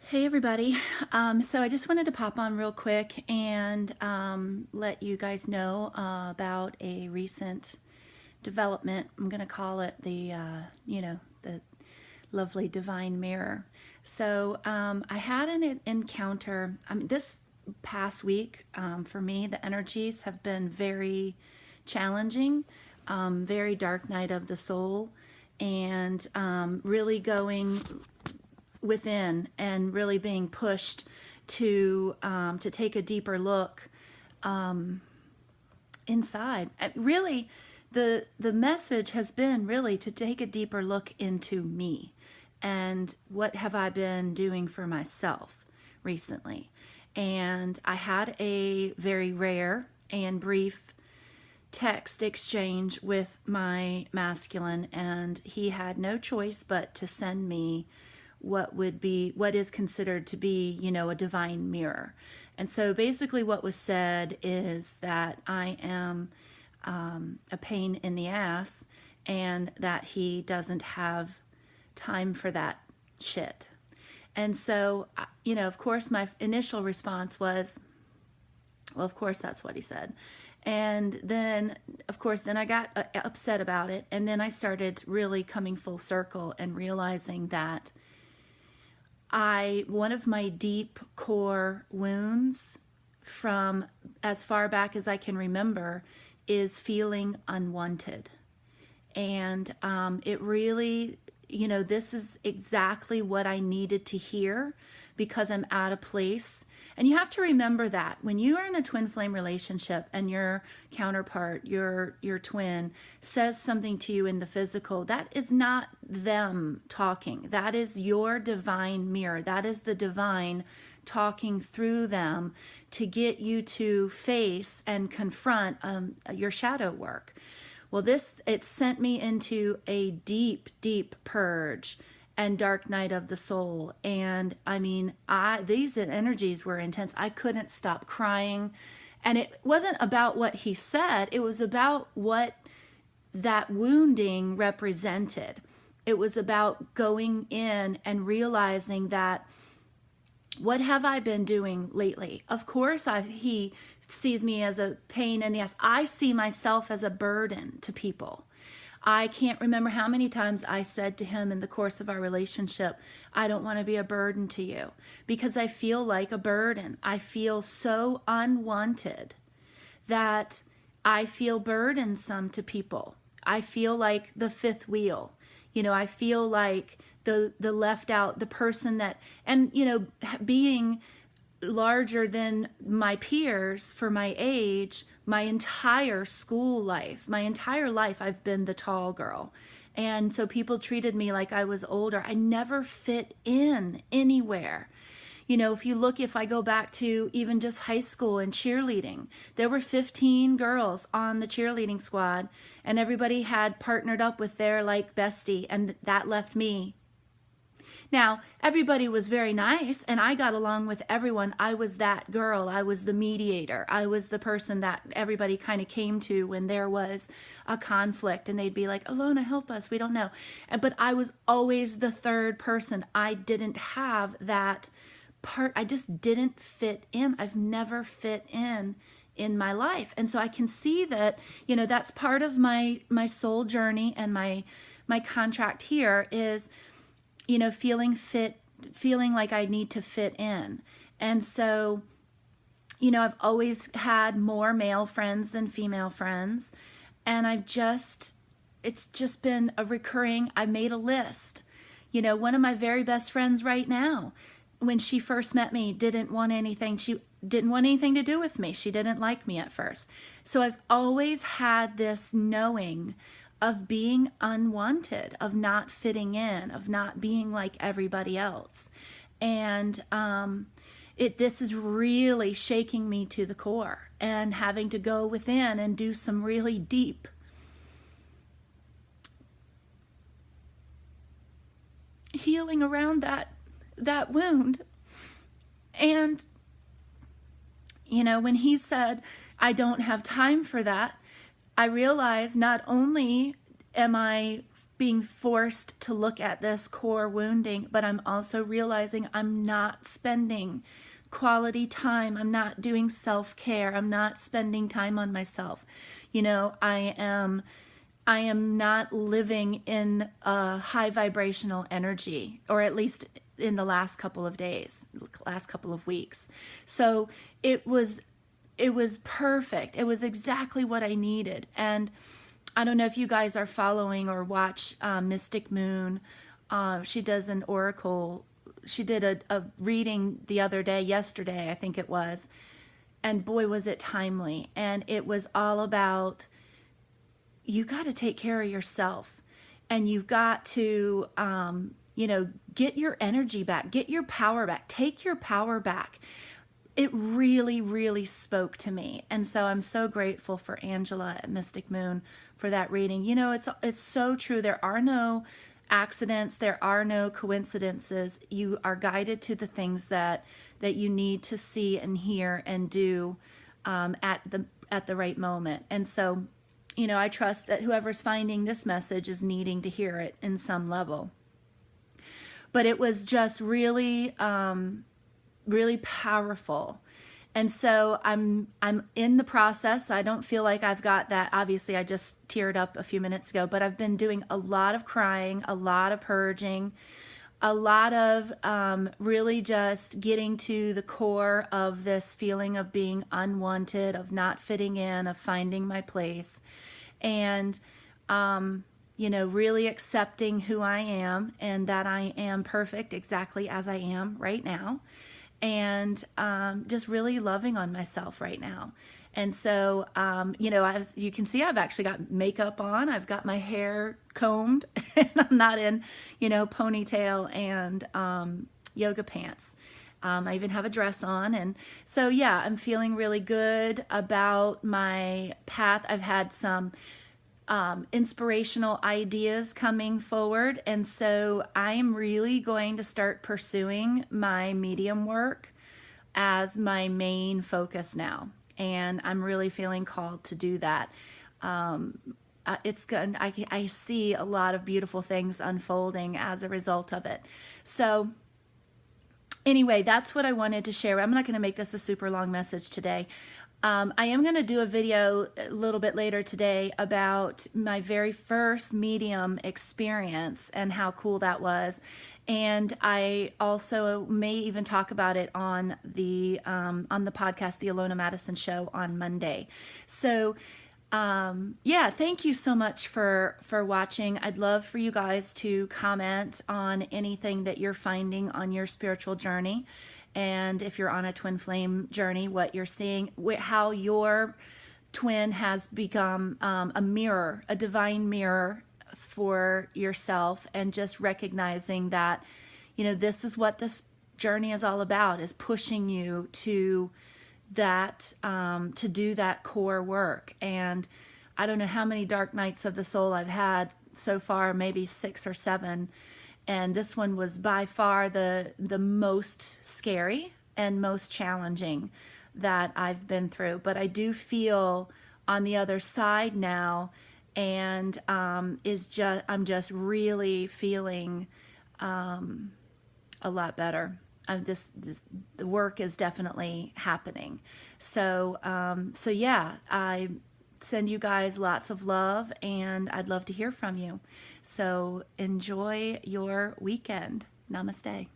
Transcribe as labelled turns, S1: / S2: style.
S1: Hey everybody. So I just wanted to pop on real quick and let you guys know about a recent development. I'm going to call it the lovely divine mirror. So I had an encounter. This past week for me, the energies have been very challenging, very dark night of the soul, and really going within and really being pushed to take a deeper look inside. Really, the message has been really to take a deeper look into me and what have I been doing for myself recently. And I had a very rare and brief text exchange with my masculine, and he had no choice but to send me what is considered to be, a divine mirror. And so basically what was said is that I am a pain in the ass and that he doesn't have time for that shit. And so, of course, my initial response was, well, of course, that's what he said. And then, of course, then I got upset about it. And then I started really coming full circle and realizing that one of my deep core wounds from as far back as I can remember is feeling unwanted. And it really, this is exactly what I needed to hear because I'm at a place. And you have to remember that when you are in a twin flame relationship and your counterpart, your twin, says something to you in the physical, that is not them talking. That is your divine mirror. That is the divine talking through them to get you to face and confront your shadow work. Well, it sent me into a deep, deep purge and dark night of the soul. And these energies were intense. I couldn't stop crying. And it wasn't about what he said. It was about what that wounding represented. It was about going in and realizing that, what have I been doing lately? Of course, he sees me as a pain in the ass. I see myself as a burden to people. I can't remember how many times I said to him in the course of our relationship, I don't want to be a burden to you, because I feel like a burden. I feel so unwanted that I feel burdensome to people. I feel like the fifth wheel. I feel like the left out, the person that, and, being larger than my peers for my age, my entire school life, my entire life, I've been the tall girl. And so people treated me like I was older. I never fit in anywhere. If I go back to even just high school and cheerleading, there were 15 girls on the cheerleading squad, and everybody had partnered up with their bestie, and that left me. Now, everybody was very nice, and I got along with everyone. I was that girl. I was the mediator. I was the person that everybody kind of came to when there was a conflict, and they'd be like, Alona, help us. We don't know. But I was always the third person. I didn't have that part. I just didn't fit in. I've never fit in my life. And so I can see that, that's part of my soul journey, and my contract here is, feeling like I need to fit in. And so, I've always had more male friends than female friends. And it's just been a recurring, I made a list. One of my very best friends right now, when she first met me, didn't want anything to do with me. She didn't like me at first. So I've always had this knowing of being unwanted, of not fitting in, of not being like everybody else. And this is really shaking me to the core, and having to go within and do some really deep healing around that wound. And when he said, I don't have time for that, I realized not only am I being forced to look at this core wounding, but I'm also realizing I'm not spending quality time. I'm not doing self-care. I'm not spending time on myself. You know, I am not living in a high vibrational energy, or at least in the last couple of days, last couple of weeks. So it was perfect. It was exactly what I needed. And I don't know if you guys are following or watch Mystic Moon. She does an oracle. She did a reading the other day, yesterday, I think it was. And boy, was it timely. And it was all about, you got to take care of yourself. And you've got to, get your energy back, get your power back, take your power back. It really, really spoke to me. And so I'm so grateful for Angela at Mystic Moon for that reading. You know, it's so true. There are no accidents. There are no coincidences. You are guided to the things that you need to see and hear and do at the right moment. And so, you know, I trust that whoever's finding this message is needing to hear it in some level. But it was just really, really powerful. And so I'm in the process. I don't feel like I've got that. Obviously, I just teared up a few minutes ago, but I've been doing a lot of crying, a lot of purging, a lot of really just getting to the core of this feeling of being unwanted, of not fitting in, of finding my place. And, really accepting who I am and that I am perfect exactly as I am right now. And just really loving on myself right now. And so, as you can see, I've actually got makeup on. I've got my hair combed, and I'm not in, ponytail and yoga pants. I even have a dress on. And so, yeah, I'm feeling really good about my path. I've had some inspirational ideas coming forward. And so I'm really going to start pursuing my medium work as my main focus now. And I'm really feeling called to do that. It's good. I see a lot of beautiful things unfolding as a result of it. So anyway, that's what I wanted to share. I'm not going to make this a super long message today. I am going to do a video a little bit later today about my very first medium experience and how cool that was. And I also may even talk about it on the podcast, the Alona Madison Show, on Monday. So thank you so much for watching. I'd love for you guys to comment on anything that you're finding on your spiritual journey. And if you're on a twin flame journey, what you're seeing, how your twin has become a mirror, a divine mirror for yourself, and just recognizing that, this is what this journey is all about, is pushing you to that, to do that core work. And I don't know how many dark nights of the soul I've had so far, maybe 6 or 7. And this one was by far the most scary and most challenging that I've been through. But I do feel on the other side now, and I'm just really feeling a lot better. The work is definitely happening. So yeah, I send you guys lots of love, and I'd love to hear from you. So enjoy your weekend. Namaste.